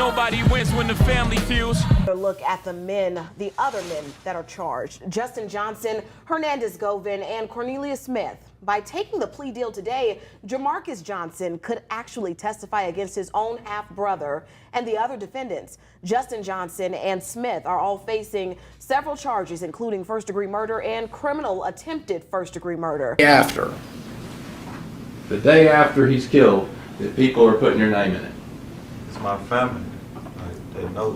nobody wins when the family feels. A look at the other men that are charged. Justin Johnson, Hernandez Govin, and Cornelius Smith. By taking the plea deal today, Jermarcus Johnson could actually testify against his own half-brother and the other defendants. Justin Johnson and Smith are all facing several charges, including first-degree murder and criminal attempted first-degree murder. The day after he's killed, that people are putting your name in it. It's my family. Like,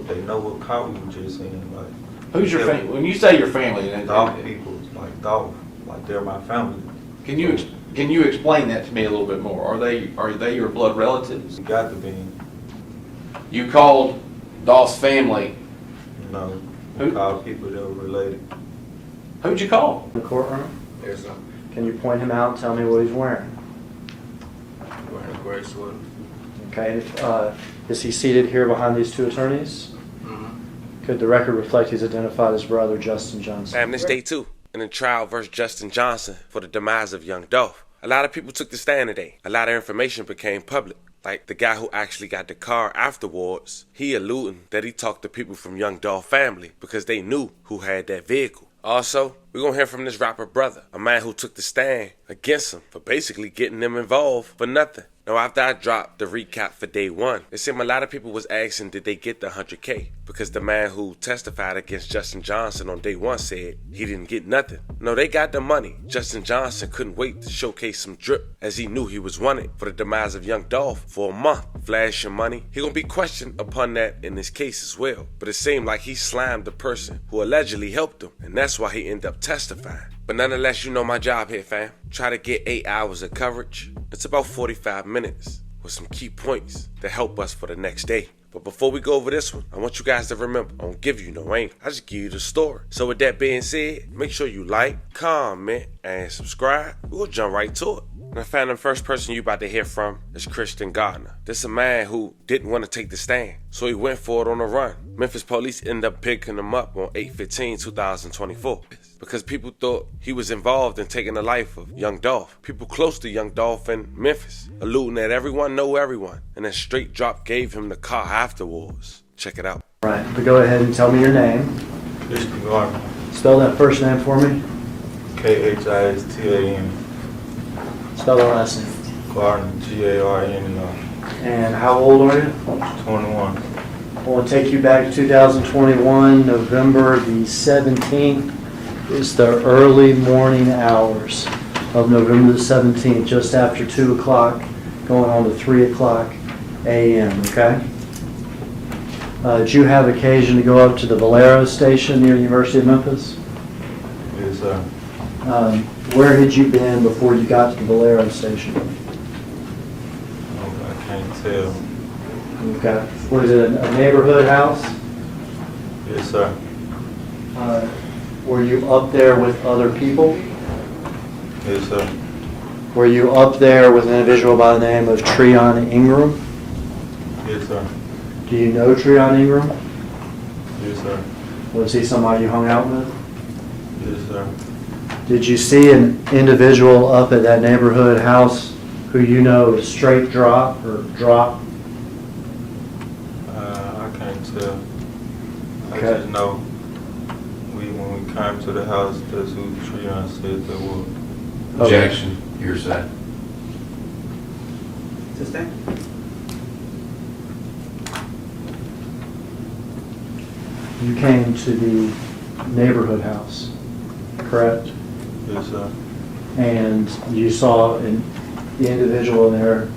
they know what car we were just in. Like, Who's your family? When you say your family, dog people, like dog, like they're my family. Can you explain that to me a little bit more? Are they your blood relatives? You got to be. You called Dolph's family. No, we called people that were related. Who'd you call? In the courtroom? Yes, sir. Can you point him out and tell me what he's wearing? Wearing a gray sweater. Okay. Is he seated here behind these two attorneys? Mm-hmm. Could the record reflect he's identified his brother, Justin Johnson? This day 2 in the trial versus Justin Johnson for the demise of young Dolph. A lot of people took the stand today. A lot of information became public. Like the guy who actually got the car afterwards, he alluding that he talked to people from young Dolph family because they knew who had that vehicle. Also, we're going to hear from this rapper brother, a man who took the stand against him for basically getting them involved for nothing. Now, after I dropped the recap for day 1, it seemed a lot of people was asking did they get the 100K because the man who testified against Justin Johnson on day 1 said he didn't get nothing. No, they got the money. Justin Johnson couldn't wait to showcase some drip as he knew he was wanted for the demise of young Dolph for a month. Flashing money. He gonna be questioned upon that in this case as well. But it seemed like he slimed the person who allegedly helped him, and that's why he ended up testifying. But nonetheless, you know my job here, fam. Try to get 8 hours of coverage. It's about 45 minutes with some key points to help us for the next day. But before we go over this one, I want you guys to remember, I don't give you no aim. I just give you the story. So with that being said, make sure you like, comment, and subscribe. We'll jump right to it. And I found the first person you about to hear from is Gardner. This is a man who didn't want to take the stand, so he went for it on the run. Memphis police ended up picking him up on 8/15/2024 because people thought he was involved in taking the life of young Dolph. People close to young Dolph in Memphis, alluding that everyone know everyone, and then Straight Drop gave him the car afterwards. Check it out. Right, but go ahead and tell me your name. Gardner. Spell that first name for me. K-H-I-S-T-A-N. Spell the last name. Gardner, G-A-R-N-E-R. And how old are you? 21. I want to take you back to 2021, November the 17th. It's the early morning hours of November the 17th, just after 2 o'clock, going on to 3 o'clock a.m., okay? Did you have occasion to go up to the Valero station near the University of Memphis? Yes, sir. Where had you been before you got to the Valero station? I can't tell. Okay. Was it a neighborhood house? Yes, sir. Were you up there with other people? Yes, sir. Were you up there with an individual by the name of Treon Ingram? Yes, sir. Do you know Treon Ingram? Yes, sir. Was he somebody you hung out with? Yes, sir. Did you see an individual up at that neighborhood house who you know is Straight Drop or Drop? I can't tell. I Okay. just know when we came to the house, that's who Treon said that was. Objection. Hearsay. You came to the neighborhood house, correct? Yes, sir. And you saw the individual in there.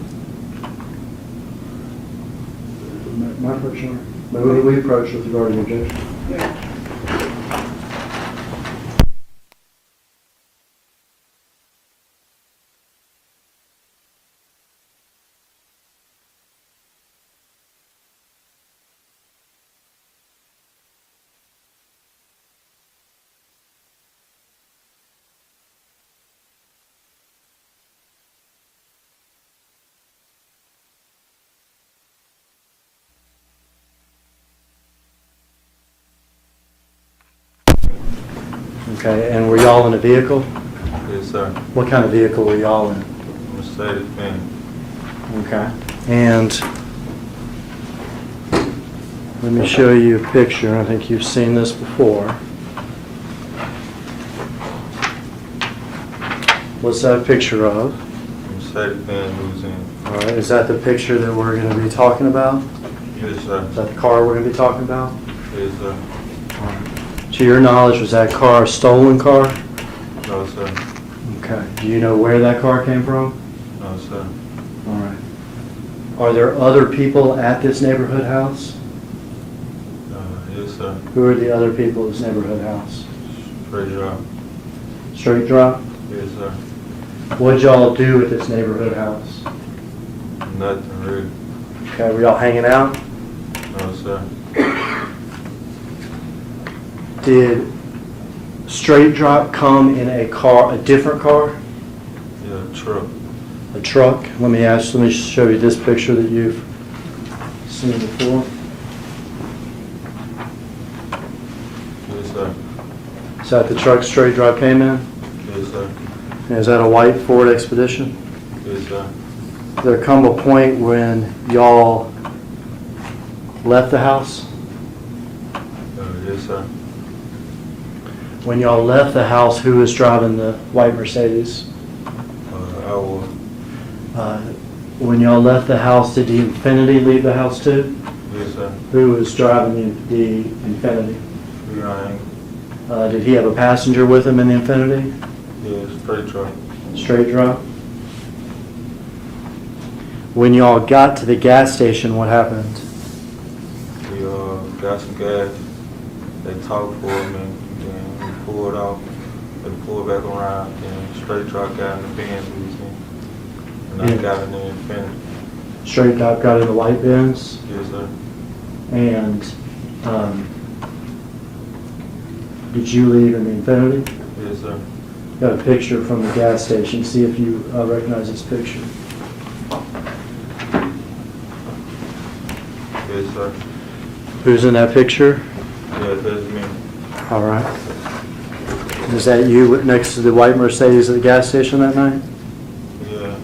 My approach, we approached with regard to the objection. Okay, and were y'all in a vehicle? Yes, sir. What kind of vehicle were y'all in? Mercedes Benz. Okay. And Let me show you a picture. I think you've seen this before. What's that a picture of? Mercedes-Benz Museum. All right, is that the picture that we're going to be talking about? Yes, sir. Is that the car we're going to be talking about? Yes, sir. All right. To your knowledge, was that car a stolen car? No, sir. Okay. Do you know where that car came from? No, sir. All right. Are there other people at this neighborhood house? Yes, sir. Who are the other people at this neighborhood house? Straight drop. Straight drop? Yes, sir. What'd y'all do at this neighborhood house? Nothing really. Okay, were y'all hanging out? No, sir. Did Straight Drop come in a car, a different car? Yeah, truck. A truck? Let me show you this picture that you've seen before. Yes, sir. Is that the truck Straight Drop came in? Yes, sir. And is that a white Ford Expedition? Yes, sir. Did there come a point when y'all left the house? Yes, sir. When y'all left the house, who was driving the white Mercedes? I will. When y'all left the house, did the Infiniti leave the house too? Yes, sir. Who was driving the Infiniti? Behind. Did he have a passenger with him in the Infiniti? Yeah, straight truck. Straight drop? When y'all got to the gas station, what happened? We got some gas. They talked for a minute, then we pulled off. They pulled back around, and straight truck got in the Benz we was in. And I Yeah. got in the Infiniti. Straight drop got in the white Benz, Yes, sir. and did you leave in the Infiniti? Yes, sir. Got a picture from the gas station. See if you recognize this picture. Yes, sir. Who's in that picture? Yeah, that's me. All right. Is that you next to the white Mercedes at the gas station that night? Yeah.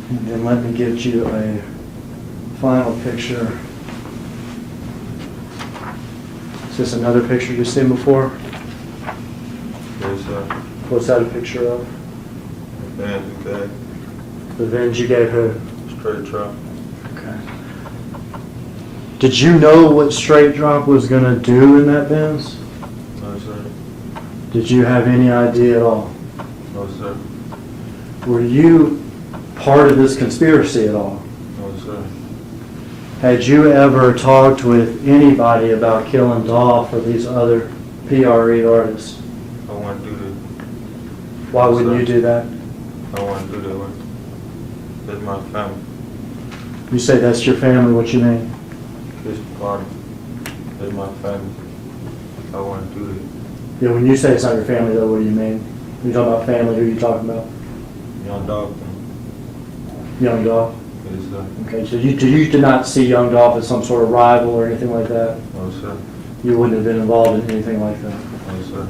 And then let me get you a final picture. Is this another picture you've seen before? Yes, sir. What's that a picture of? Benz we got. The Benz you gave who? Straight truck. Okay. Did you know what Straight Drop was going to do in that Benz? No, sir. Did you have any idea at all? No, sir. Were you part of this conspiracy at all? No, sir. Had you ever talked with anybody about killing Dolph or these other PRE artists? I want to do that. Why wouldn't you do that? I want to do that one. That's my family. You say that's your family, what you mean? This party. That's my family. I want to do that. Yeah, when you say it's not your family though, what do you mean? When you talk about family, who are you talking about? Young dog. Young Dolph? Yes, sir. Okay, so you did not see Young Dolph as some sort of rival or anything like that? No, sir. You wouldn't have been involved in anything like that? No, sir.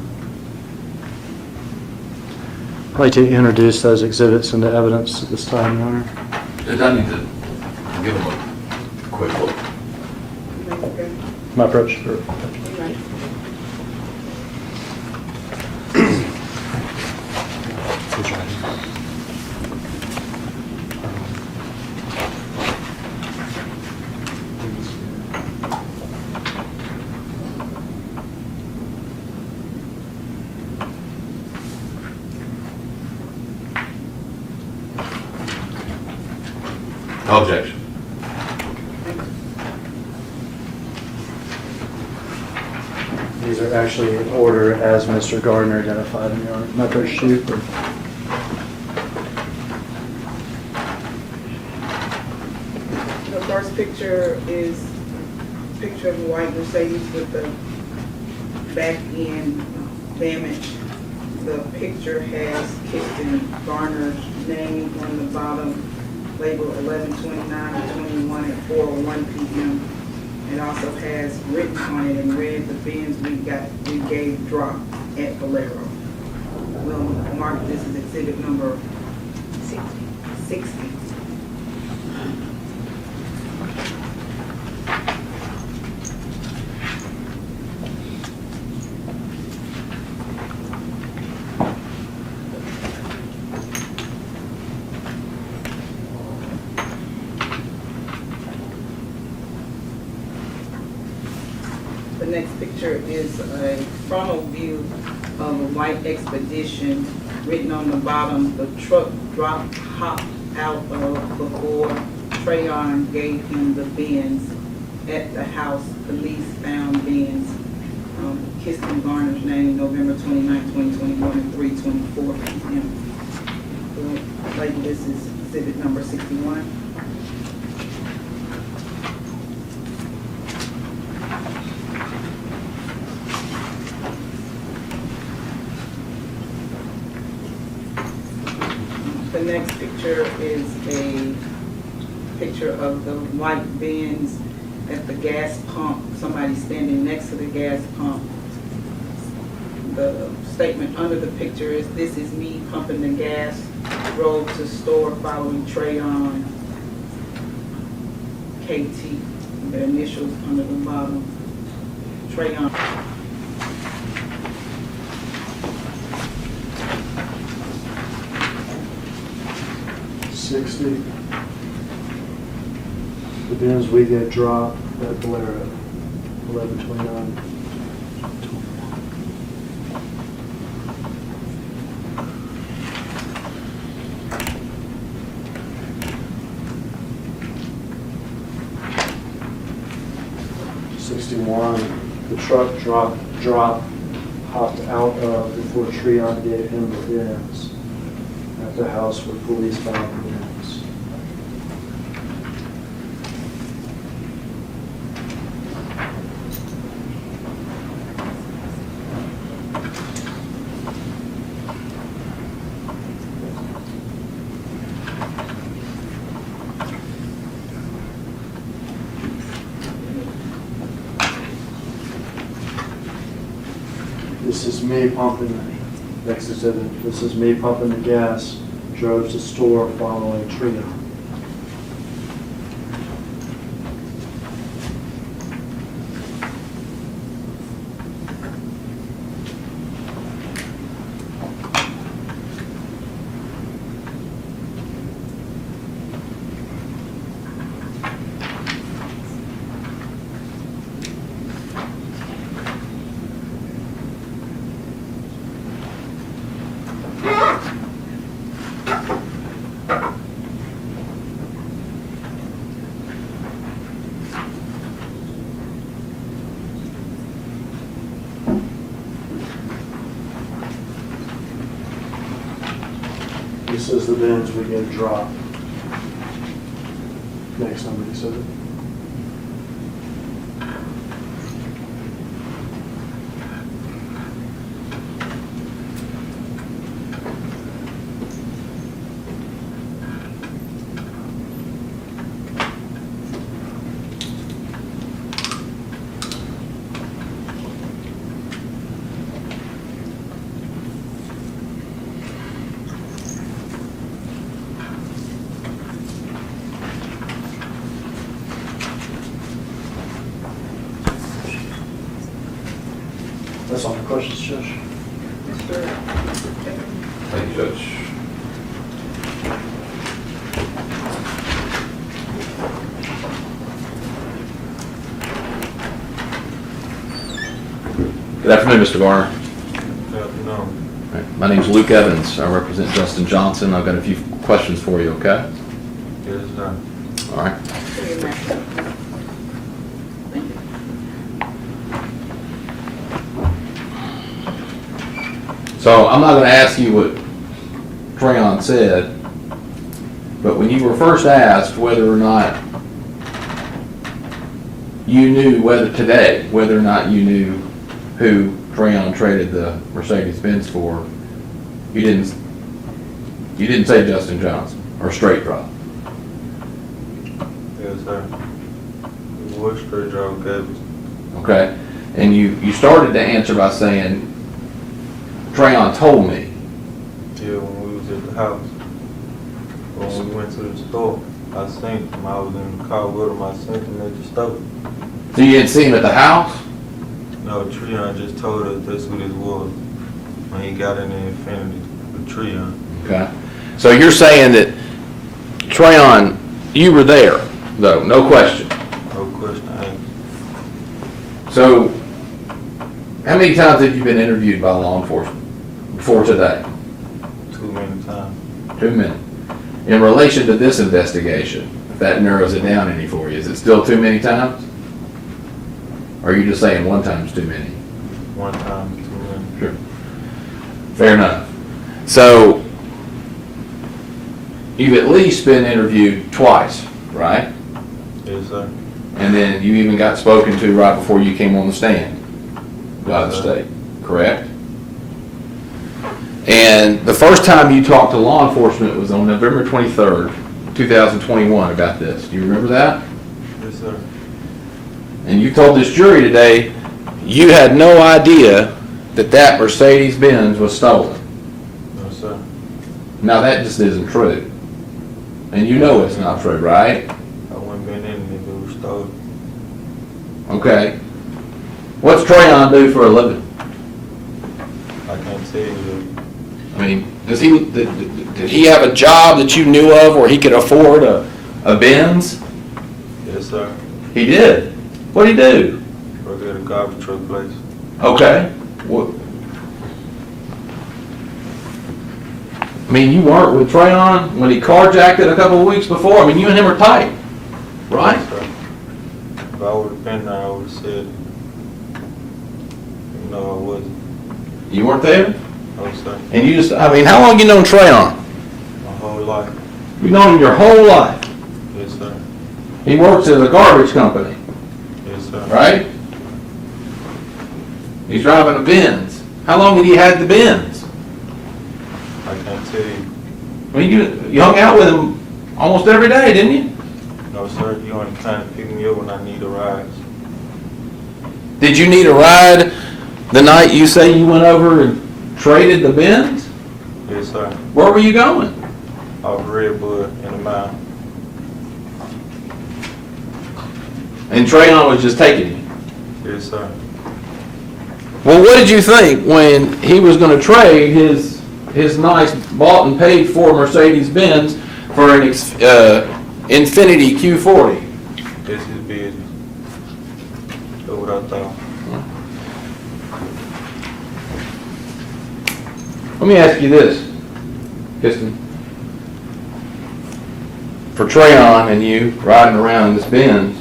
I'd like to introduce those exhibits into evidence at this time, Your Honor. Judge, I need to give them a quick look. My approach. Objection. These are actually in order as Mr. Gardner identified them, Your Honor. My approach shoot. The first picture is a picture of a white Mercedes with the back end damage. The picture has Kirsten Gardner's name on the bottom, labeled 11/29/21 at 4:01 p.m. It also has written on it in red the bins we gave drop at Valero. We'll mark this as exhibit number 60. next picture is a frontal view of a white Expedition. Written on the bottom, the truck hopped out of before Trayon gave him the Benz. At the house, police found Benz. Kissed in Gardner's name, November 29, 2021 at 3:24 p.m. Label this is exhibit number 61. The next picture is a picture of the white Benz at the gas pump. Somebody standing next to the gas pump. The statement under the picture is, "This is me pumping the gas. Drove to store following Trayon, KT." The initials under the bottom. Trayon. 60. The Benz we get dropped at Bolero, 1129. The truck dropped, hopped out of before Trayon gave him the Benz at the house where police found the Benz. This is me pumping, next exhibit, this is me pumping the gas, drove to store following Trayon. This is the Benz we get dropped. Next number exhibit. That's all the questions, Judge. Thank you, Judge. Good afternoon, Mr. Garner. Good afternoon. Right. My name's Luke Evans. I represent Justin Johnson. I've got a few questions for you, okay? Yes, sir. All right. So I'm not going to ask you what Trayon said, but when you were first asked whether or not you knew whether or not you knew who Trayon traded the Mercedes-Benz for, you didn't say Justin Johnson or straight drop. Yes, sir. It was straight drop gave us. Okay, and you started to answer by saying Trayon told me. Yeah, when we was at the house. When we went to the store, I seen him. I was in the car with him. I seen him at the store. So you didn't see him at the house? No, Trayon just told us that's who this was when he got in the Infinity with Trayon. Okay. So you're saying that Trayon, you were there, though, no question. No question asked. So How many times have you been interviewed by law enforcement before today? Too many times. Too many. In relation to this investigation, if that narrows it down any for you, is it still too many times? Or are you just saying one time's too many? One time, too many. Sure. Fair enough. So, you've at least been interviewed twice, right? Yes, sir. And then you even got spoken to right before you came on the stand by the state, correct? And the first time you talked to law enforcement was on November 23rd, 2021 about this. Do you remember that? Yes, sir. And you told this jury today you had no idea that that Mercedes-Benz was stolen. No, sir. Now that just isn't true. And you know it's not true, right? I wouldn't been in it if it was stolen. Okay. What's Trayon do for a living? I can't tell you. I mean, did he have a job that you knew of where he could afford a Benz? Yes, sir. He did. What'd he do? Work at a garbage truck place. Okay. What? I mean, you weren't with Trayon when he carjacked it a couple of weeks before. I mean, you and him are tight, right? Yes, sir. If I would have been there, I would have said, no, I wasn't. You weren't there? No, sir. And you just, I mean, how long you known Trayon? My whole life. You've known him your whole life. Yes, sir. He works at a garbage company, Yes, sir. right? He's driving a Benz. How long had he had the Benz? I can't tell you. I mean, you hung out with him almost every day, didn't you? No, sir. You only kind of pick me up when I need a ride. Did you need a ride the night you say you went over and traded the Benz? Yes, sir. Where were you going? Off Redwood in the mile. And Trayon was just taking you. Yes, sir. Well, what did you think when he was going to trade his nice bought and paid for Mercedes-Benz for an Infiniti Q40? This is business. That's what I thought. Let me ask you this, Piston. For Trayon and you riding around in this Benz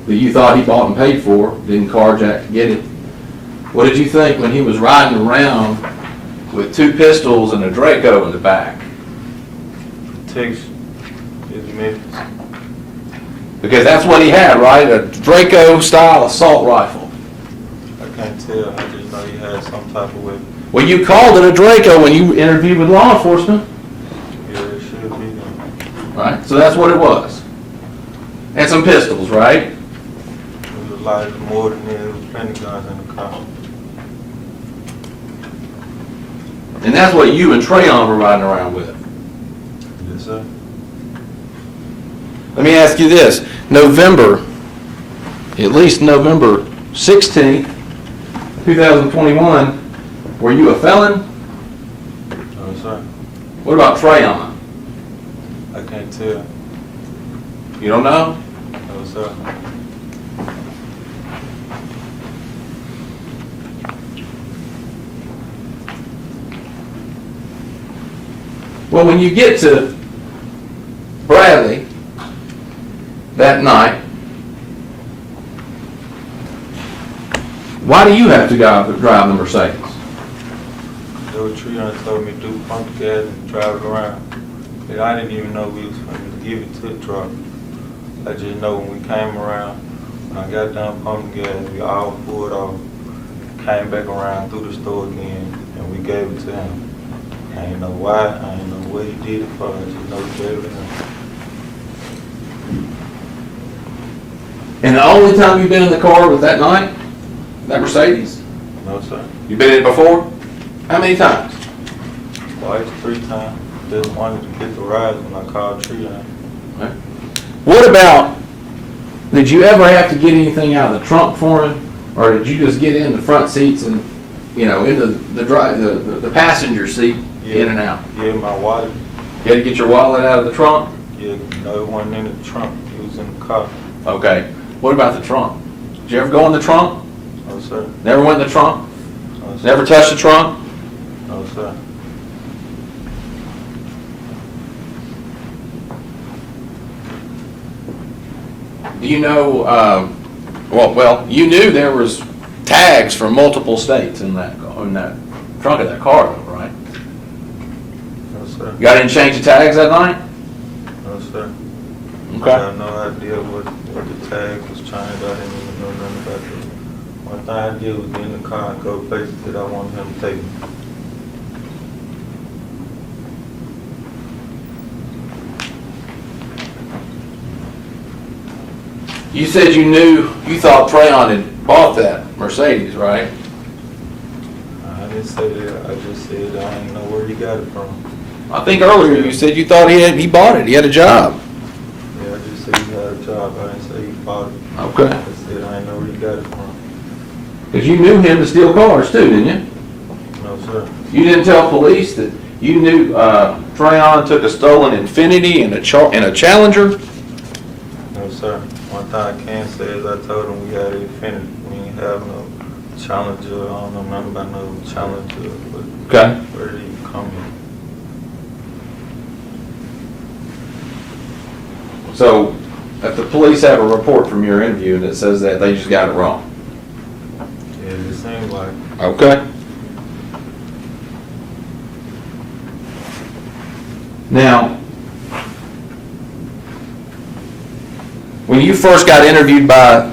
that you thought he bought and paid for, didn't carjack to get it, what did you think when he was riding around with two pistols and a Draco in the back? Texas is Memphis. Because that's what he had, right? A Draco style assault rifle. I can't tell. I just know he had some type of weapon. Well, you called it a Draco when you interviewed with law enforcement. Yeah, it should be there. Right, so that's what it was. And some pistols, right? It was a lot more than that. There was plenty of guns in the car. And that's what you and Trayon were riding around with. Yes, sir. Let me ask you this. At least November 16th, 2021, were you a felon? No, sir. What about Trayon? I can't tell. You don't know? No, sir. Well, when you get to Bradley that night, why do you have to drive the Mercedes? There was a tree on told me to do pump gas and drive it around. But I didn't even know we was going to give it to the truck. I just know when we came around, when I got done pumping gas, we all pulled off, came back around through the store again, and we gave it to him. I ain't know why, I ain't know what he did it for, I just know he gave it to him. And the only time you've been in the car was that night? That Mercedes? No, sir. You been in it before? How many times? Twice, 3 times. Just wanted to get the rides when I called Tree on. What about, did you ever have to get anything out of the trunk for him? Or did you just get in the front seats and, into the passenger seat, in and out? Yeah, my wallet. You had to get your wallet out of the trunk? Yeah, no, it wasn't in the trunk. It was in the car. Okay. What about the trunk? Did you ever go in the trunk? No, sir. Never went in the trunk? No, sir. Never touched the trunk? No, sir. Do you know, well, you knew there was tags from multiple states in that trunk of that car, though, right? No, sir. You got any change of tags that night? No, sir. I Okay. have no idea what the tag was trying to do. I didn't even know nothing about it. One thing I did was get in the car and go places that I wanted him to take me. You said you thought Trayon had bought that Mercedes, right? I didn't say that. I just said I didn't know where he got it from. I think earlier you said you thought he bought it, he had a job. Yeah, I just said he had a job. I didn't say he bought it. Okay. I said I didn't know where he got it from. Because you knew him to steal cars too, didn't you? No, sir. You didn't tell police that you knew Trayon took a stolen Infiniti and a Challenger? No, sir. One thing I can say is I told him we had an Infinity. We didn't have no Challenger. I don't know nothing about no Challenger. But Okay. where did he come in? So, if the police have a report from your interview and it says that, they just got it wrong. Yeah, it seemed like. Okay. Now, when you first got interviewed by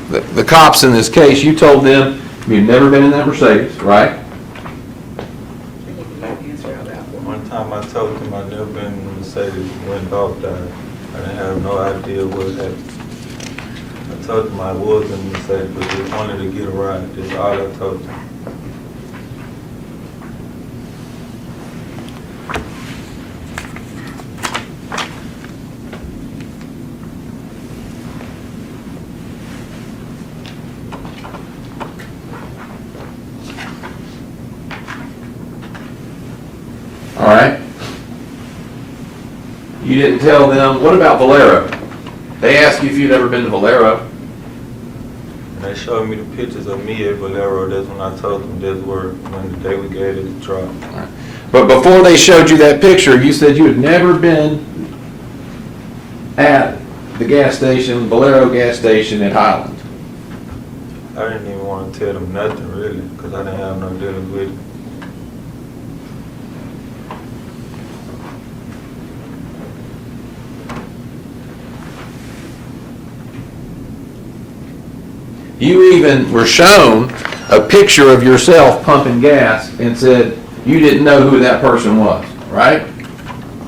the cops in this case, you told them you'd never been in that Mercedes, right? One time I told him I'd never been in the Mercedes when dog died. I didn't have no idea what happened. I told him I was in the Mercedes, but just wanted to get a ride. That's all I told him. All right. You didn't tell them, what about Valero? They asked you if you'd ever been to Valero. And they showed me the pictures of me at Valero. That's when I told them that's where, when the day we gave it a drop. All right. But before they showed you that picture, you said you had never been at the gas station, Valero gas station in Highland. I didn't even want to tell them nothing really, because I didn't have no dealing with it. You even were shown a picture of yourself pumping gas and said you didn't know who that person was, right?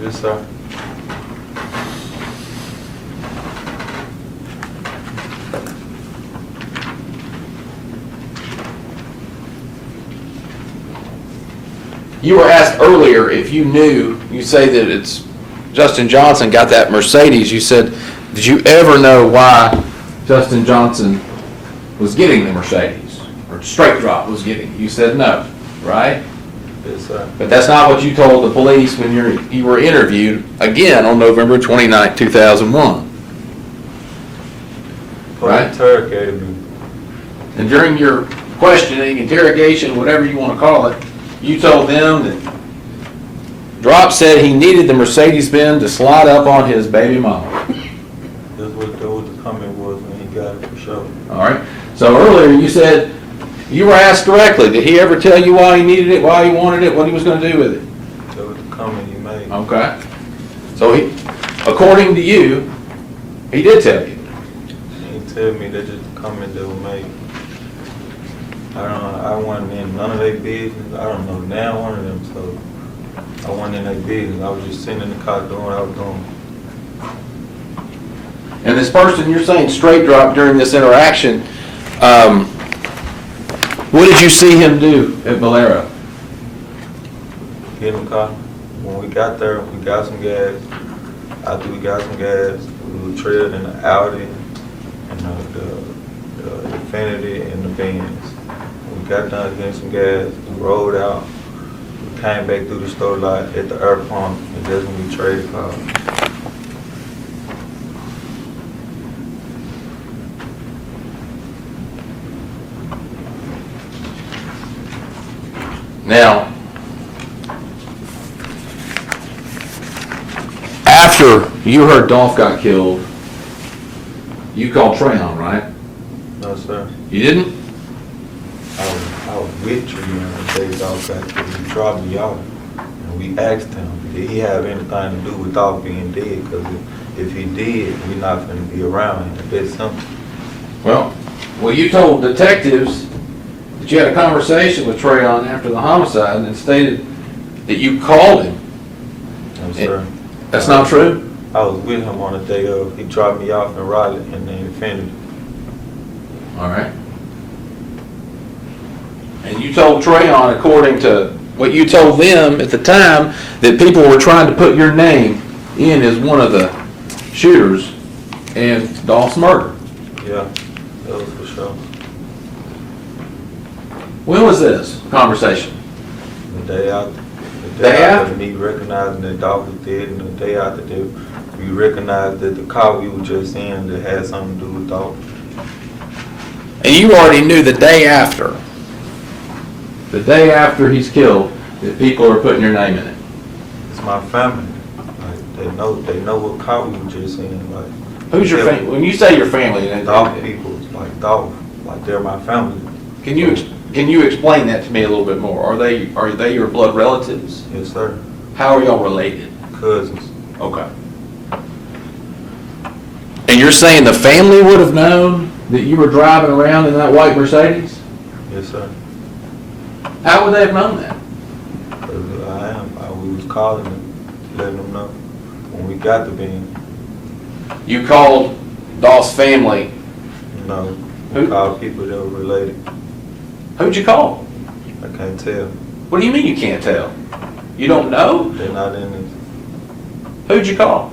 Yes, sir. You were asked earlier if you knew, you say that it's Justin Johnson got that Mercedes. You said, did you ever know why Justin Johnson was getting the Mercedes, or Straight Drop was getting it? You said no, right? Yes, sir. But that's not what you told the police when you were interviewed again on November 29, 2001. Right? Interrogated me. And during your questioning, interrogation, whatever you want to call it, you told them that Drop said he needed the Mercedes-Benz to slide up on his baby mama. That's what the comment was when he got it for sure. All right. So earlier you said you were asked directly, did he ever tell you why he needed it, why he wanted it, what he was going to do with it? That was the comment he made. Okay. So he, according to you, he did tell you. He didn't tell me that just the comment that was made. I wasn't in none of their business. I don't know now one of them, so I wasn't in their business. I was just sitting in the car doing what I was doing. And this person you're saying Straight Drop during this interaction, what did you see him do at Valero? Get in the car. When we got there, we got some gas. After we got some gas, we were trailed in the Audi and the Infinity and the Benz. We got done getting some gas, we rolled out, we came back through the store lot at the air pump, and that's when we traded cars. Now, after you heard Dolph got killed, you called Trayon, right? No, sir. You didn't? I was with Treon the day Dolph got killed. He dropped me off. And we asked him, did he have anything to do with Dolph being dead? Because if he did, we're not going to be around him. That's something. Well, you told detectives that you had a conversation with Trayon after the homicide and stated that you called him. No, sir. That's not true? I was with him on the day of. He dropped me off in Raleigh and then Infinity. All right. And you told Trayon, according to what you told them at the time, that people were trying to put your name in as one of the shooters in Dolph's murder. Yeah, that was for sure. When was this conversation? The day after. The Day day after after? me recognizing that Dolph was dead, and the day after that, we recognized that the car we were just in that had something to do with Dolph. And you already knew the day after he's killed, that people are putting your name in it. It's my family. Like, they know what car we were just in. Like, Who's your family? When you say your family, Dolph people, like Dolph, like they're my family. Can you explain that to me a little bit more? Are they your blood relatives? Yes, sir. How are y'all related? Cousins. Okay. And you're saying the family would have known that you were driving around in that white Mercedes? Yes, sir. How would they have known that? We was calling them, letting them know when we got the van. You called Dolph's family. No, we Who? called people that were related. Who'd you call? I can't tell. What do you mean you can't tell? You don't know? They're not in this. Who'd you call?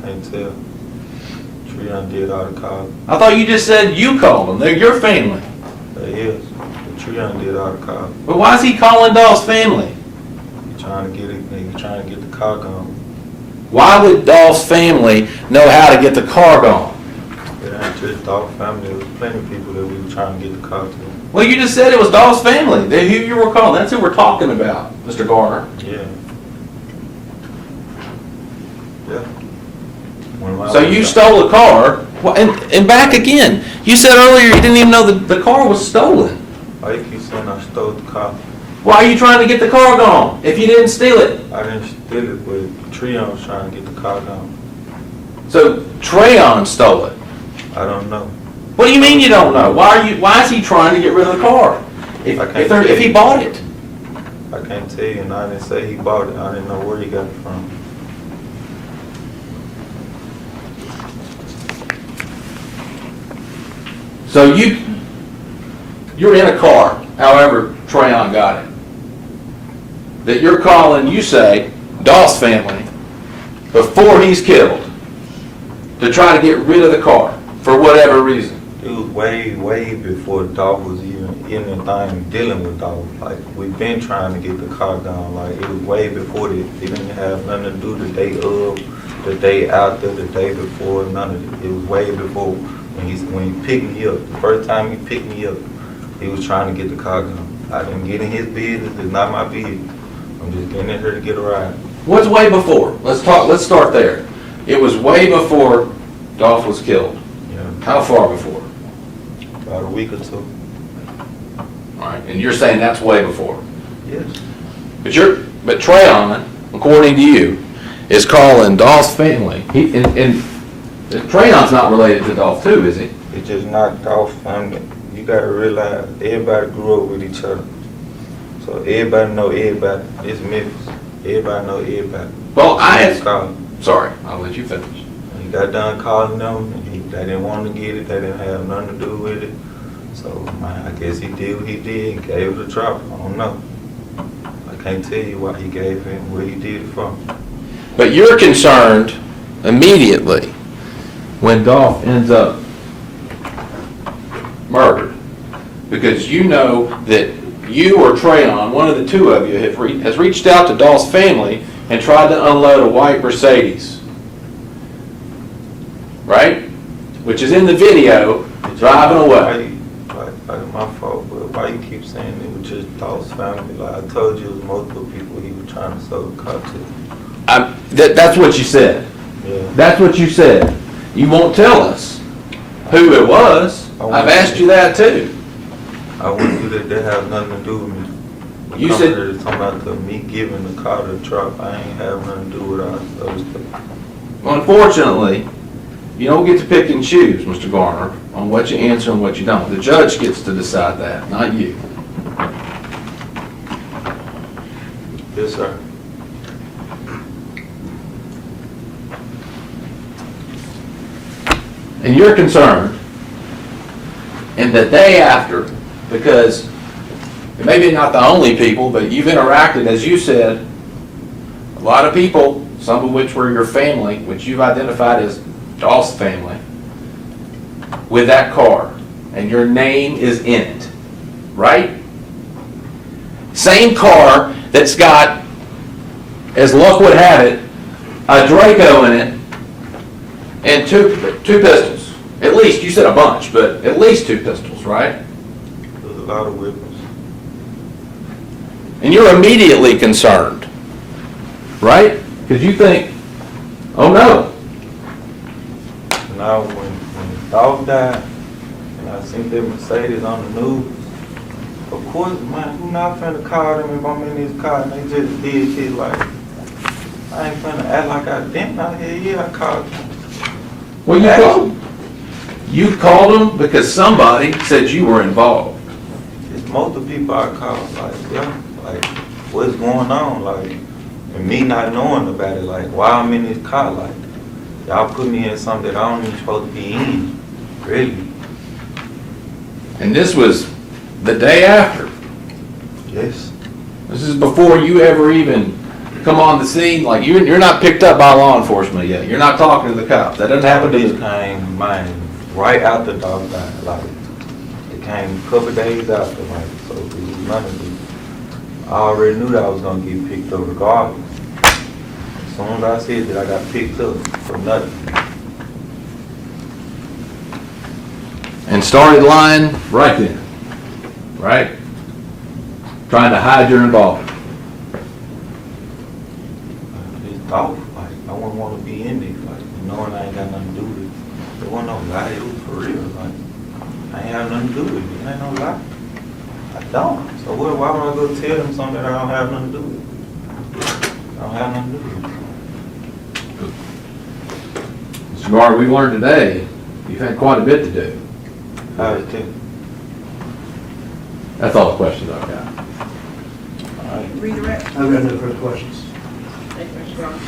Can't tell. Treon did all the calls. I thought you just said you called them. They're your family. They is. But Treon did all the calls. But why is he calling Dolph's family? He trying to get it. He trying to get the car gone. Why would Dolph's family know how to get the car gone? It ain't just Dolph family. There was plenty of people that we were trying to get the car to. Well, you just said it was Dolph's family. Who you were calling. That's who we're talking about, Mr. Gardner. Yeah. Yeah. So you stole a car, and back again. You said earlier you didn't even know the car was stolen. Why you keep saying I stole the car? Why are you trying to get the car gone if you didn't steal it? I didn't steal it, but Treon was trying to get the car gone. So Trayon stole it. I don't know. What do you mean you don't know? Why is he trying to get rid of the car? If he bought it. I can't tell you, and I didn't say he bought it. I didn't know where he got it from. So you're in a car, however Trayon got it, that you're calling, you say, Dolph's family, before he's killed, to try to get rid of the car, for whatever reason. It was way before Dolph was even anything dealing with Dolph. Like, we've been trying to get the car gone. Like, it was way before that. It didn't have nothing to do the day of, the day after, the day before, none of it. It was way before when he picked me up. The first time he picked me up, he was trying to get the car gone. I didn't get in his business. It's not my business. I'm just getting in here to get a ride. What's way before? Let's start there. It was way before Dolph was killed. Yeah. How far before? About a week or two. All right, and you're saying that's way before. Yes. But Trayon, according to you, is calling Dolph's family. And Trayon's not related to Dolph too, is he? It's just not Dolph family. You gotta realize everybody grew up with each other. So everybody know everybody. It's Memphis. Everybody know everybody. Well, Sorry. I'll let you finish. He got done calling them, and they didn't want to get it. They didn't have nothing to do with it. So I guess he did what he did and gave it a drop. I don't know. I can't tell you why he gave it and where he did it from. But you're concerned immediately when Dolph ends up murdered, because you know that you or Trayon, one of the two of you, has reached out to Dolph's family and tried to unload a white Mercedes, right? Which is in the video, driving away. Like my fault, but why you keep saying it was just Dolph's family? Like I told you, it was multiple people he was trying to sell the car to. That's what you said. Yeah. That's what you said. You won't tell us who it was. I've asked you that too. I want you that have nothing to do with me. You said talking about me giving the car to the truck. I ain't have nothing to do with other stuff. Unfortunately, you don't get to pick and choose, Mr. Garner, on what you answer and what you don't. The judge gets to decide that, not you. Yes, sir. And you're concerned, and the day after, because maybe not the only people, but you've interacted, as you said, a lot of people, some of which were your family, which you've identified as Dolph's family, with that car, and your name is in it, right? Same car that's got, as luck would have it, a Draco in it, and two pistols. At least, you said a bunch, but at least 2 pistols, right? There's a lot of weapons. And you're immediately concerned, right? Because you think, oh no. Now, when the dog died, and I seen that Mercedes on the news, of course, man, who not finna call them if I'm in this car and they just did shit like, I ain't finna act like I didn't out here. Yeah, I called them. Well, you called them. You called them because somebody said you were involved. It's multiple people I called, like, yeah, like, what's going on, like, and me not knowing about it, like, why I'm in this car, like, y'all put me in something that I don't even supposed to be in, really. And this was the day after. Yes. This is before you ever even come on the scene. Like, you're not picked up by law enforcement yet. You're not talking to the cops. That doesn't happen to This you. came, man, right after the dog died, like, it came a couple days after, like, so it was none of this. I already knew that I was gonna get picked up regardless. As soon as I said that I got picked up for nothing. And started lying right then. Right? Trying to hide your involvement. This dog, like, I wouldn't wanna be in it, like, knowing I ain't got nothing to do with it. There wasn't no lie, it was for real, like, I ain't have nothing to do with it, it ain't no lie. I don't. So why would I go tell them something that I don't have nothing to do with? I don't have nothing to do with it. Mr. Gardner, we learned today you've had quite a bit to do. How is it? That's all the questions I've got. All right. Redirect. I've got no further questions. Thank you, Mr. Brown.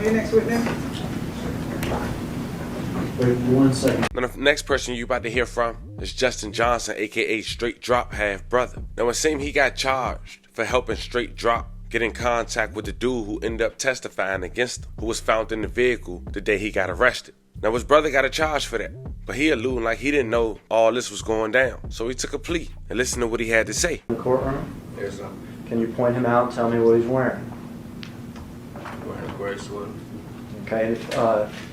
Your next witness? Wait 1 second. Now, the next person you about to hear from is Justin Johnson, aka Straight Drop half brother. Now, it seemed he got charged for helping Straight Drop get in contact with the dude who ended up testifying against him, who was found in the vehicle the day he got arrested. Now, his brother got a charge for that, but he alluding like he didn't know all this was going down. So he took a plea and listen to what he had to say. In the courtroom? Yes, sir. Can you point him out and tell me what he's wearing? Wearing a gray sweater. Okay,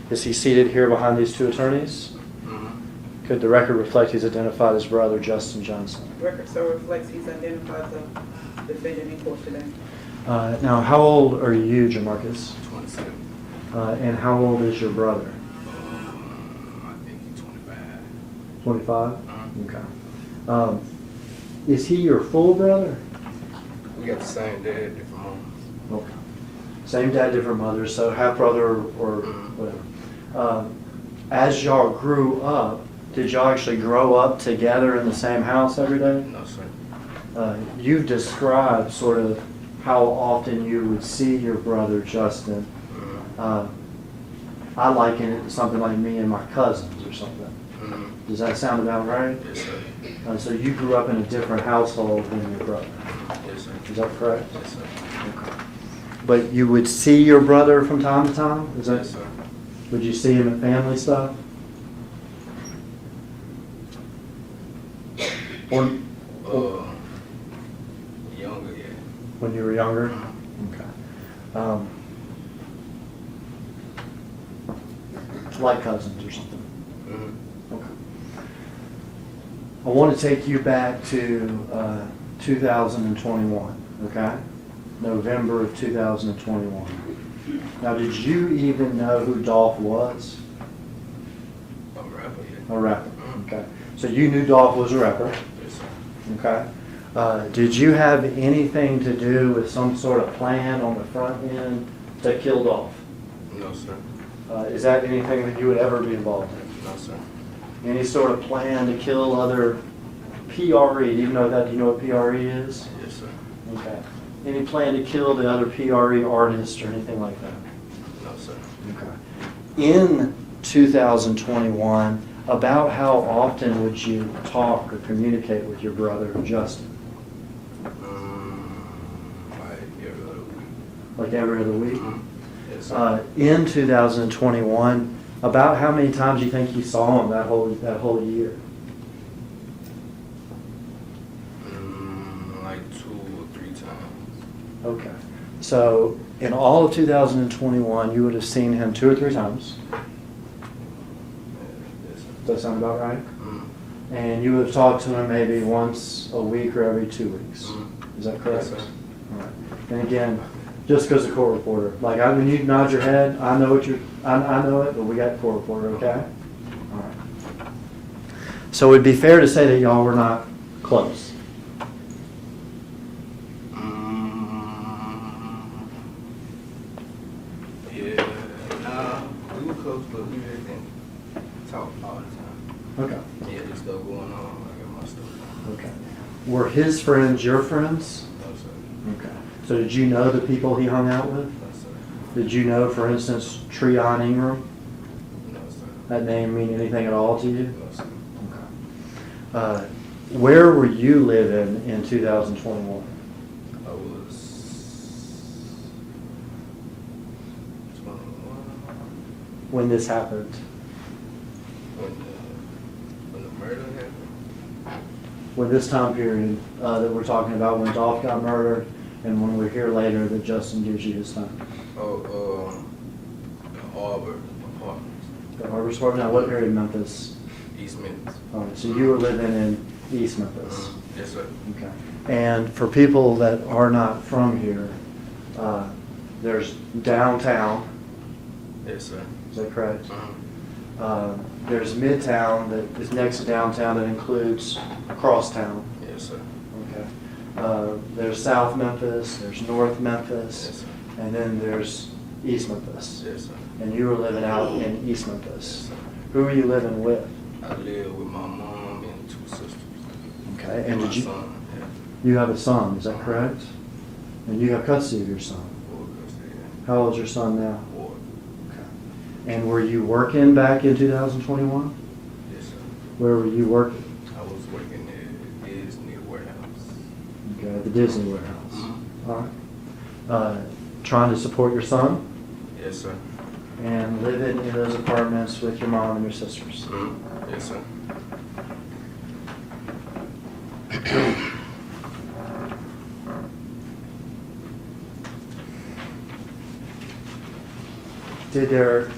is he seated here behind these 2 attorneys? Mm-hmm. Could the record reflect he's identified his brother, Justin Johnson? Record so reflects he's identified the defendant in court today. Now, how old are you, Jermarcus? 27. And how old is your brother? I think he's 25. 25? Mhm. Okay. Is he your full brother? We got the same dad, different moms. Okay. Same dad, different mothers, so half brother or whatever. As y'all grew up, did y'all actually grow up together in the same house every day? No, sir. You've described sort of how often you would see your brother Justin. I liken it to something like me and my cousins or something. Mm-hmm. Does that sound about right? Yes, sir. So you grew up in a different household than your brother. Yes, sir. Is that correct? Yes, sir. Okay. But you would see your brother from time to time? Is that? Yes, sir. Would you see him at family stuff? when you were younger? Okay. Like cousins or something? Okay. I want to take you back to 2021, okay? November of 2021. Now, did you even know who Dolph was? A rapper, yeah. A rapper, okay. So you knew Dolph was a rapper, Yes, sir. okay? Did you have anything to do with some sort of plan on the front end to kill Dolph? No, sir. Is that anything that you would ever be involved in? No, sir. Any sort of plan to kill other PRE? Do you know what PRE is? Yes, sir. Okay. Any plan to kill the other PRE artists or anything like that? No, sir. Okay. In 2021, about how often would you talk or communicate with your brother, Justin? Like every other week. Like every other week? Yes, sir. In 2021, about how many times do you think you saw him that whole year? Like 2 or 3 times. Okay. So in all of 2021, you would have seen him 2 or 3 times. Yes, sir. Does that sound about right? And you would have talked to him maybe once a week or every 2 weeks. Is that correct? Yes, sir. All right. And again, just because a court reporter, like when you nod your head, I know I know it, but we got a court reporter, okay? All right. So it'd be fair to say that y'all were not close. Yeah. Nah, we were close, but we didn't talk all the time. Okay. Yeah, there's stuff going on. I got my stuff. Okay. Were his friends your friends? No, sir. Okay. So did you know the people he hung out with? No, sir. Did you know, for instance, Treon Ingram? No, sir. That name mean anything at all to you? No, sir. Okay. Where were you living in 2021? I was 21 When this happened? when the murder happened. When this time period that we're talking about, when Dolph got murdered, and when we're here later that Justin gives you his time? Oh, the Arbor Apartments, The Harbor Sport. Now, what area of Memphis? East Memphis. All right, so you were living in East Memphis. Yes, sir. Okay. And for people that are not from here, there's downtown. Yes, sir. Is that correct? There's Midtown that is next to downtown that includes Crosstown. Yes, sir. Okay. There's South Memphis, there's North Memphis, Yes, sir. and then there's East Memphis. Yes, sir. And you were living out in East Yes, Memphis. sir. Who were you living with? I live with my mom and 2 sisters. Okay. And my did you? son, yeah. You have a son, is that correct? And you have custody of your son. Full custody, yeah. How old's your son now? 4. Okay. And were you working back in 2021? Yes, sir. Where were you working? I was working at Disney Warehouse. Okay, at the Disney warehouse. All right. Trying to support your son Yes, sir. and living in those apartments with your mom and your sisters. Yes, sir. Did there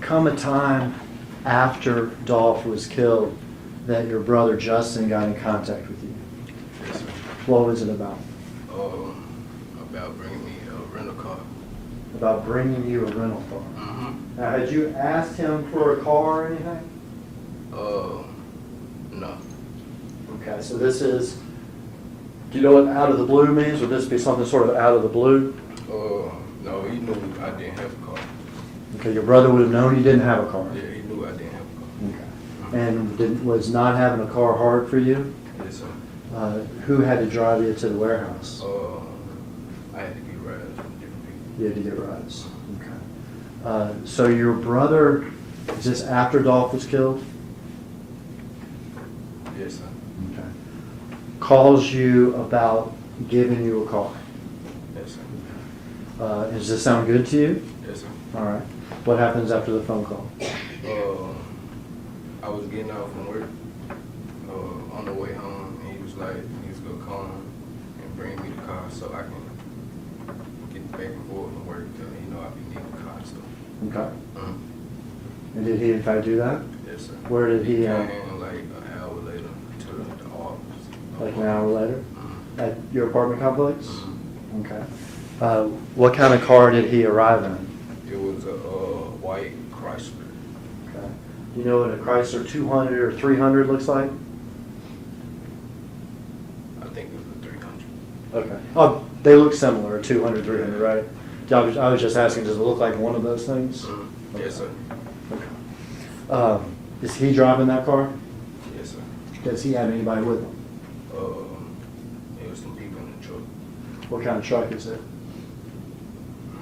come a time after Dolph was killed that your brother Justin got in contact with you? Yes, sir. What was it about? About bringing me a rental car. About bringing you a rental car. Now, had you asked him for a car or anything? No. Okay, so this is, do you know what out of the blue means? Would this be something sort of out of the blue? No, he knew I didn't have a car. Okay, your brother would have known you didn't have a car. Yeah, he knew I didn't have a car. Okay. And was not having a car hard for you? Yes, sir. Who had to drive you to the warehouse? I had to get rides from different people. You had to get rides. Okay. So your brother, is this after Dolph was killed? Yes, sir. Okay. Calls you about giving you a car. Yes, sir. Does this sound good to you? Yes, sir. All right. What happens after the phone call? I was getting out from work on the way home, and he was like, he was gonna call him and bring me the car so I can get back and forth and work. You know, I be needing the car, so. Okay. Mhm. And did he in fact do that? Yes, sir. Where did he, came like an hour later to the office. like an hour later? Mhm. At your apartment complex? Mhm. Okay. What kind of car did he arrive in? It was a white Chrysler. Okay. Do you know what a Chrysler 200 or 300 looks like? I think it was a 300. Okay. Oh, they look similar, 200, 300, right? I was just asking, does it look like one of those things? Mhm. Yes, sir. Okay. Is he driving that car? Yes, sir. Does he have anybody with him? There was some people in the truck. What kind of truck is it? I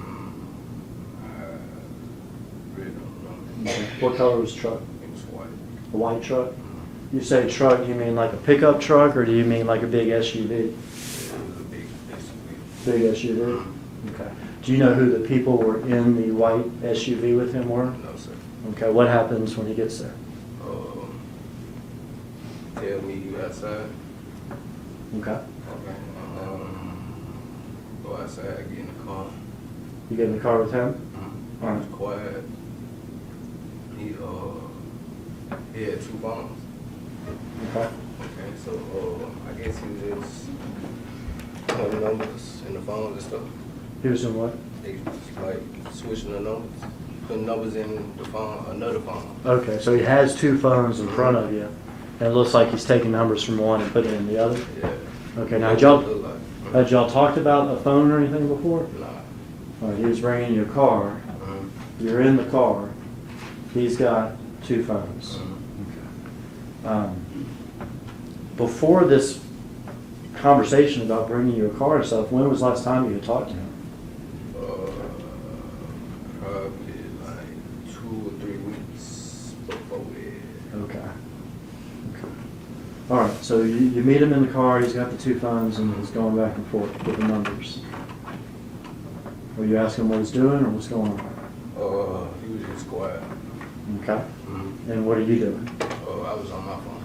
really don't know. What color was the truck? It was white. A white truck? You say truck, you mean like a pickup truck, or do you mean like a big SUV? It was a big SUV. Big SUV? Okay. Do you know who the people were in the white SUV with him were? No, sir. Okay, what happens when he gets there? Tell me you outside. Okay. Okay. Go outside, get in the car. You get in the car with him? He was quiet. He had 2 phones. Okay. Okay, so I guess he was just putting numbers in the phones and stuff. He was in what? They just like switching the numbers, putting numbers in the phone, another phone. Okay, so he has 2 phones in front of you, and it looks like he's taking numbers from one and putting it in the other? Yeah. Okay, now Look like, had y'all talked about a phone or anything before? Nah. All right, he was bringing you a car, you're in the car, he's got 2 phones. Before this conversation about bringing you a car and stuff, when was the last time you had talked to him? Probably like 2 or 3 weeks before that. Okay. All right, so you meet him in the car, he's got the 2 phones, and he's going back and forth with the numbers. Were you asking what he's doing, or what's going on? He was just quiet. Okay. And what are you doing? I was on my phone.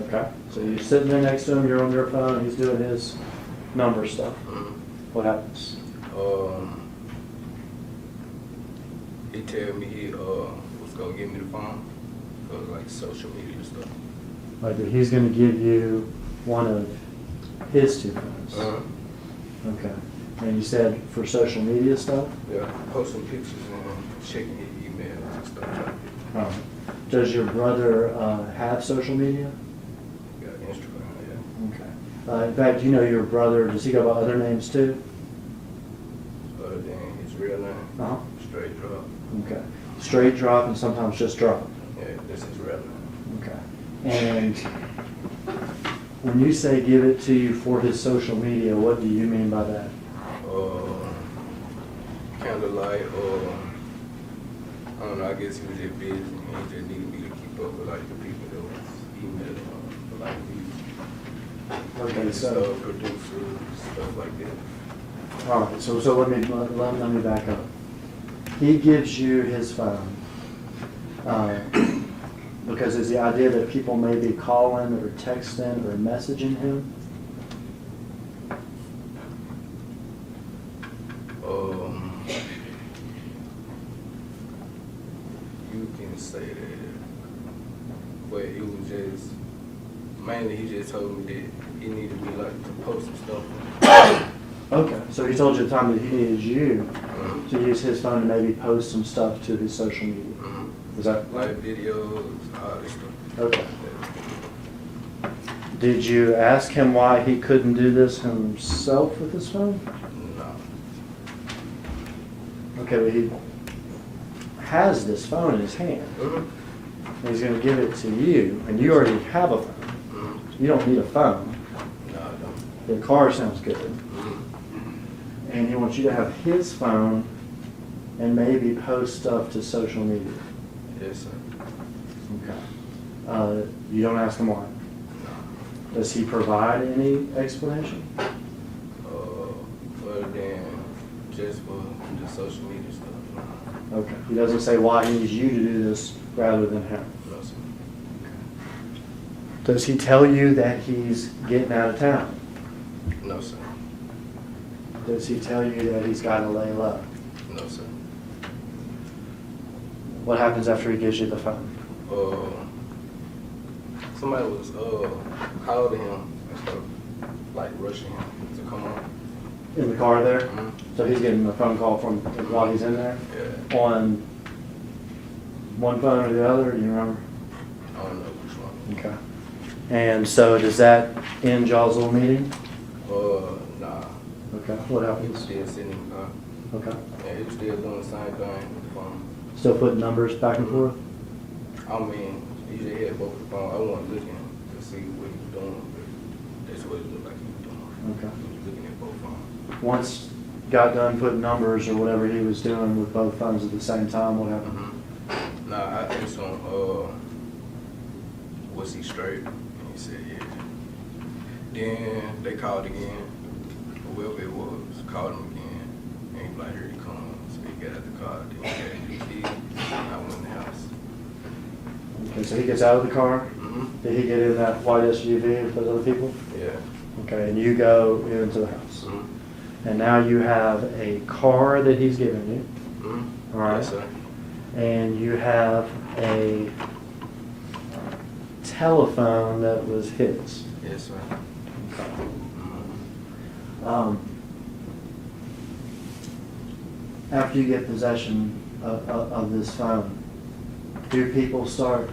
Okay. So you're sitting there next to him, you're on your phone, and he's doing his number stuff. What happens? He tell me he was gonna give me the phone for like social media stuff. Like that he's going to give you one of his 2 phones. Okay. And you said for social media stuff? Yeah, posting pictures and checking his emails and stuff like that. All right. Does your brother have social media? Got Instagram, yeah. Okay. In fact, you know your brother, does he go by other names too? Other than his real name, Uh-huh. Straight Drop. Okay. Straight drop and sometimes just drop. Yeah, this is real name. Okay. And when you say give it to you for his social media, what do you mean by that? Kind of like, I don't know, I guess he was just busy and he just needed me to keep up with like the people that was emailing for like these Okay, so producers, stuff like that. all right, so let me back up. He gives you his phone because it's the idea that people may be calling or texting or messaging him. You can say that, but it was just mainly he just told me that he needed me like to post some stuff. Okay, so he told you at the time that he needed you to use his phone to maybe post some stuff to his social media. Is that like videos, all this stuff? okay? Did you ask him why he couldn't do this himself with his phone? No. Okay, but he has this phone in his hand. And he's going to give it to you, and you already have a phone. You don't need a phone. No, I don't. The car sounds good. And he wants you to have his phone and maybe post stuff to social media. Yes, sir. Okay. You don't ask him why? Does he provide any explanation? Other than just for the social media stuff. Okay. He doesn't say why he needs you to do this rather than him? No, sir. Does he tell you that he's getting out of town? No, sir. does he tell you that he's got to lay low? No, sir. What happens after he gives you the phone? Somebody was calling him and stuff, like rushing him to come on. In the car there? Mhm. So he's getting a phone call from while he's in there? Yeah. On one phone or the other, do you remember? I don't know which one. Okay. And so does that end y'all's little meeting? Nah. Okay, what He was happens? still sitting in the car. Okay. Yeah, he was still doing the same thing with the phone. Still putting numbers back and forth? I mean, he usually had both the phone. I wasn't looking to see what he was doing, but that's what it looked like he was doing. Okay. He was looking at both phones. Once got done putting numbers or whatever he was doing with both phones at the same time, what happened? Nah, I asked him, was he straight? And he said, yeah. Then they called again. Whoever it was called him again. And he was like, here he comes. So he got out the car. Then he got his key. And I went in the house. Okay, so he gets out of the car. Mm-hmm. Did he get in that white SUV with those other people? Yeah. Okay, and you go into the house. Mm-hmm. And now you have a car that he's given you. Mm-hmm. All right. Yes, sir. And you have a telephone that was his. Yes, sir. After you get possession of this phone, do people start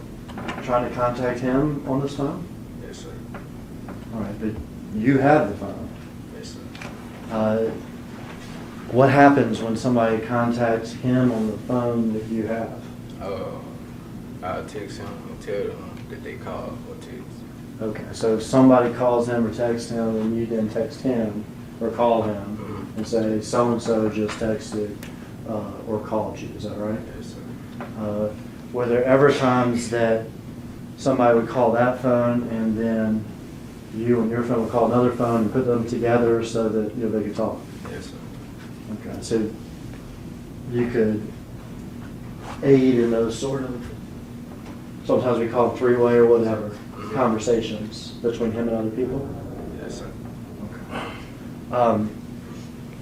trying to contact him on this phone? Yes, sir. All right, but you have the phone. Yes, sir. What happens when somebody contacts him on the phone that you have? I'll text him and tell them that they called or text. Okay, so if somebody calls him or texts him and you then text him or call him Mhm. and say, so-and-so just texted or called you, is that right? Yes, sir. Were there ever times that somebody would call that phone and then you and your phone would call another phone and put them together so that they could talk? Yes, sir. Okay, so you could aid in those sort of, sometimes we call them three-way or whatever, conversations between him and other people? Yes, sir.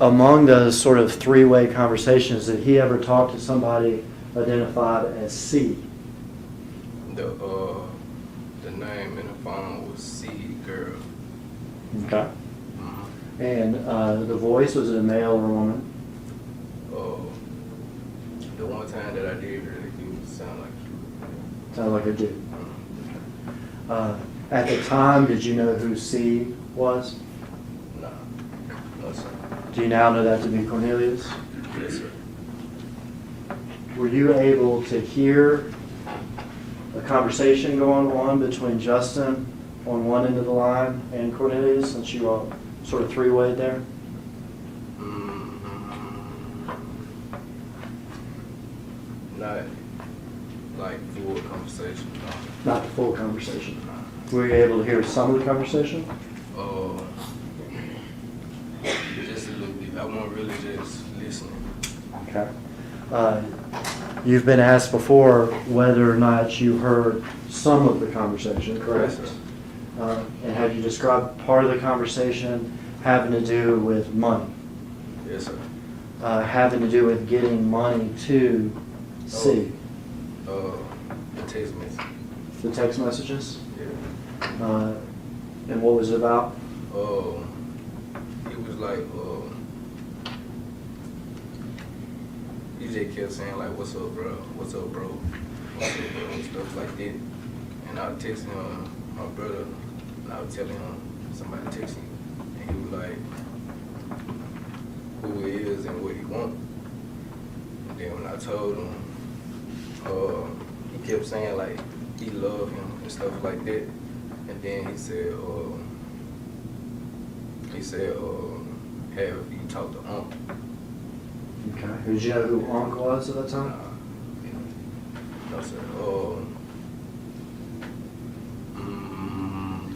Among those sort of three-way conversations, did he ever talk to somebody identified as C? The name in the phone was C Girl. Okay. Mm-hmm. And the voice, was it a male or a woman? The one time that I did hear it, he would sound like Sounded like a dude. At the time, did you know who C was? nah. No, sir. Do you now know that to be Cornelius? Yes, sir. Were you able to hear a conversation going on between Justin on one end of the line and Cornelius, since you all sort of three-way there? Not like full conversation. Not the full conversation. Were you able to hear some of the conversation? Just a little bit. I wasn't really just listening. Okay. You've been asked before whether or not you heard some of the conversation, correct? Yes, And have you described part of the conversation having to do with money? Yes, sir. Having to do with getting money to C? The text message. The text messages? Yeah. And what was it about? It was like, he just kept saying like, what's up, bro? What's up, bro? What's up, bro? And stuff like that. And I was texting him, my brother, and I was telling him, somebody texting me. And he was like, who he is and what he want. And then when I told him, he kept saying like, he loved him and stuff like that. And then he said, have you talked to Unc? Okay. Did you know who Unc was at that time? No, sir.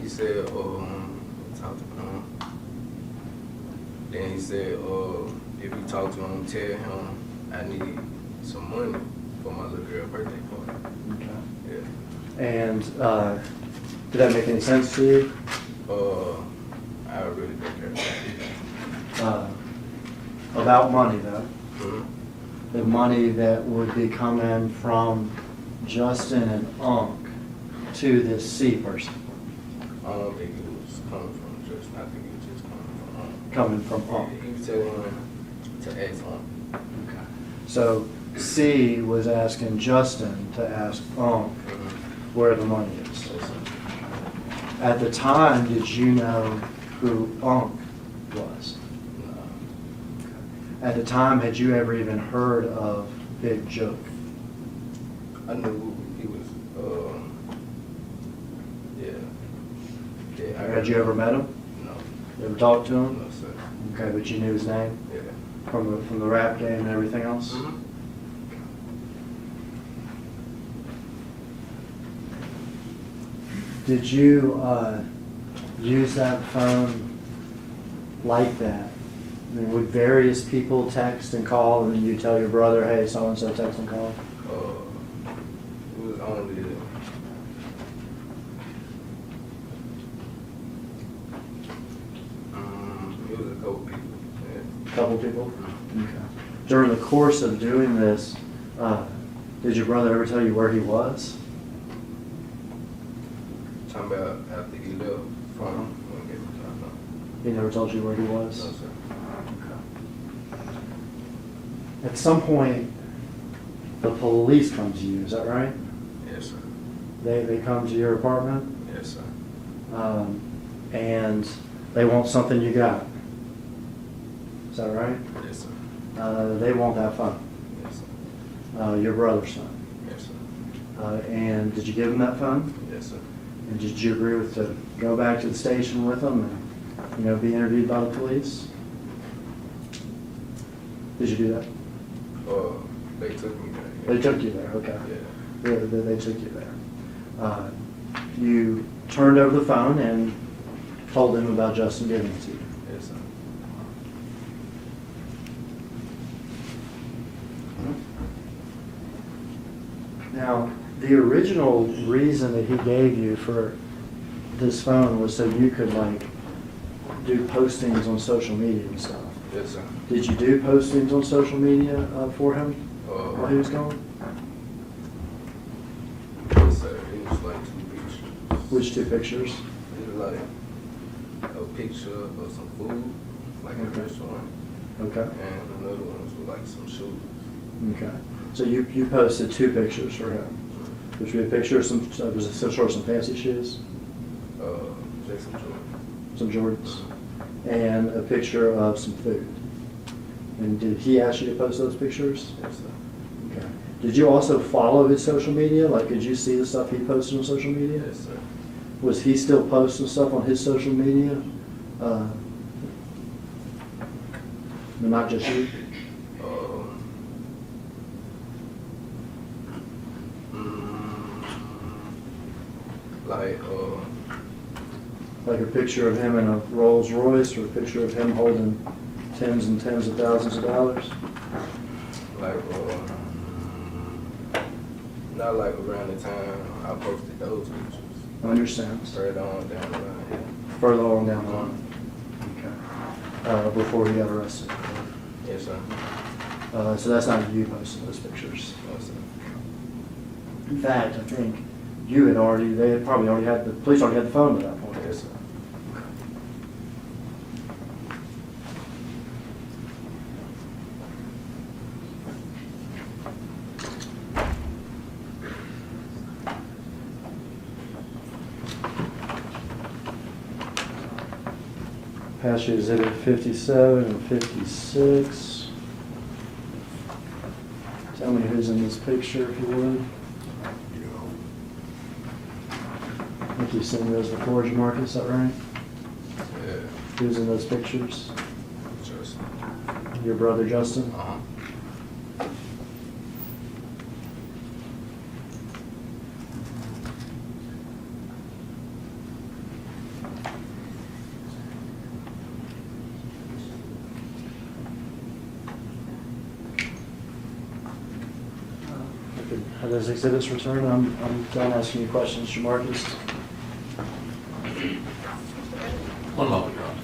He said, talk to him. Then he said, if you talk to him, tell him I need some money for my little girl's birthday party. Okay. Yeah. And did that make any sense to you? I really don't care about it. About money though. Mhm. The money that would be coming from Justin and Unc to this C person, I don't think it was coming from Justin. I think it was just coming from coming from Unc. He was telling him to ask him. Okay. So C was asking Justin to ask Unc where the money is. At the time, did you know who Unc was? At the time, had you ever even heard of Big Joke? I knew he was, yeah. Had you ever met him? No, You ever talked to him? no, sir. Okay, but you knew his name Yeah. from the rap game and everything else? Mhm. Did you use that phone like that? I mean, would various people text and call, and then you tell your brother, hey, so-and-so text and call? It was only, it was a couple people. Yeah. Couple people? Okay. During the course of doing this, did your brother ever tell you where he was? Talking about after he left from, He never told you where he no, was? sir. At some point, the police come to you, is that right? Yes, sir. They come to your apartment, Yes, sir. and they want something you got. Is that right? Yes, sir. They want that phone, Yes, sir. your brother's phone. Yes, sir. And did you give him that phone? Yes, sir. And did you agree with to go back to the station with them and, be interviewed by the police? Did you do that? They took me there. They took you there, okay. Yeah. They took you there. You turned over the phone and told them about Justin giving it to you. Yes, sir. Now, the original reason that he gave you for this phone was so you could do postings on social media and stuff. Yes, sir. Did you do postings on social media for him while he was gone? Yes, sir. It was like 2 pictures. Which 2 pictures? It was like a picture of some food, like a Okay. restaurant, Okay. and another one was like some shoes. Okay. So you posted 2 pictures for him, which would be a picture of some fancy shoes, Jason Jordan. some Jordans, and a picture of some food. And did he ask you to post those pictures? Yes, sir. Okay. Did you also follow his social media? Like, did you see the stuff he posted on social media? Yes, sir. Was he still posting stuff on his social media? Not just you? Like a picture of him in a Rolls Royce, or a picture of him holding tens and tens of thousands of dollars? Like, not like around the time I posted those pictures. I understand. Straight on down the line, yeah. Further on down the line? Okay. Before he got arrested? Yes, sir. So that's not you posting those pictures? No, sir. In fact, I think you had already, they had probably already had, the police already had the phone at that point. Yes, sir. Pass you exhibit 57 and 56. Tell me who's in this picture, if you would. I think you've seen those before, Jermarcus, is that right? Yeah. Who's in those pictures? Justin. Your brother Justin? Uh-huh. I could have those exhibits returned. I'm done asking you questions, Jermarcus. One moment, Your Honor.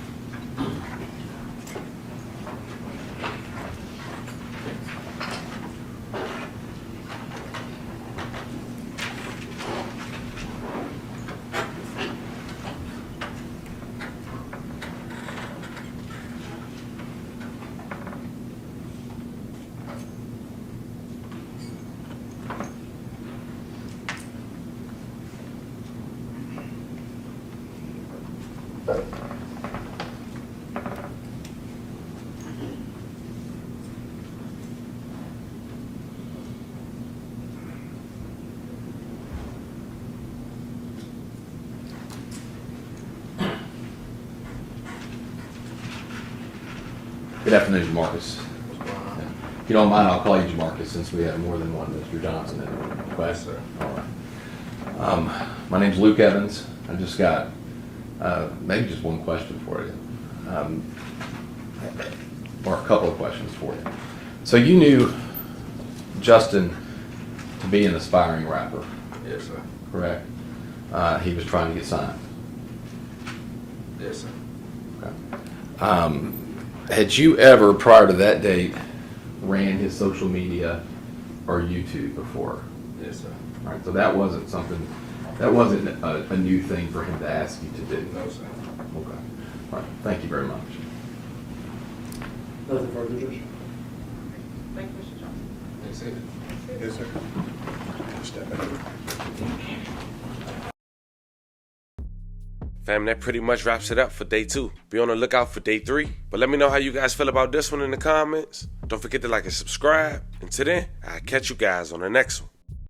Good afternoon, Jermarcus. What's going on? If you don't mind, I'll call you Jermarcus since we have more than one Mr. Johnson in the request. Yes, sir. All right. My name's Luke Evans. I just got maybe just one question for you, or a couple of questions for you. So you knew Justin to be an aspiring rapper, Yes, sir. correct? He was trying to get signed. Yes, sir. Okay. Had you ever, prior to that date, ran his social media or YouTube before? Yes, sir. All right, so that wasn't something, that wasn't a new thing for him to ask you to do? No, sir. Okay. All right, thank you very much. Nothing further, Judge. Thank you, Mr. Johnson. That's it. Yes, sir. Step back. Fam, that pretty much wraps it up for day 2. Be on the lookout for day 3. But let me know how you guys feel about this one in the comments. Don't forget to like and subscribe. Until then, I'll catch you guys on the next one.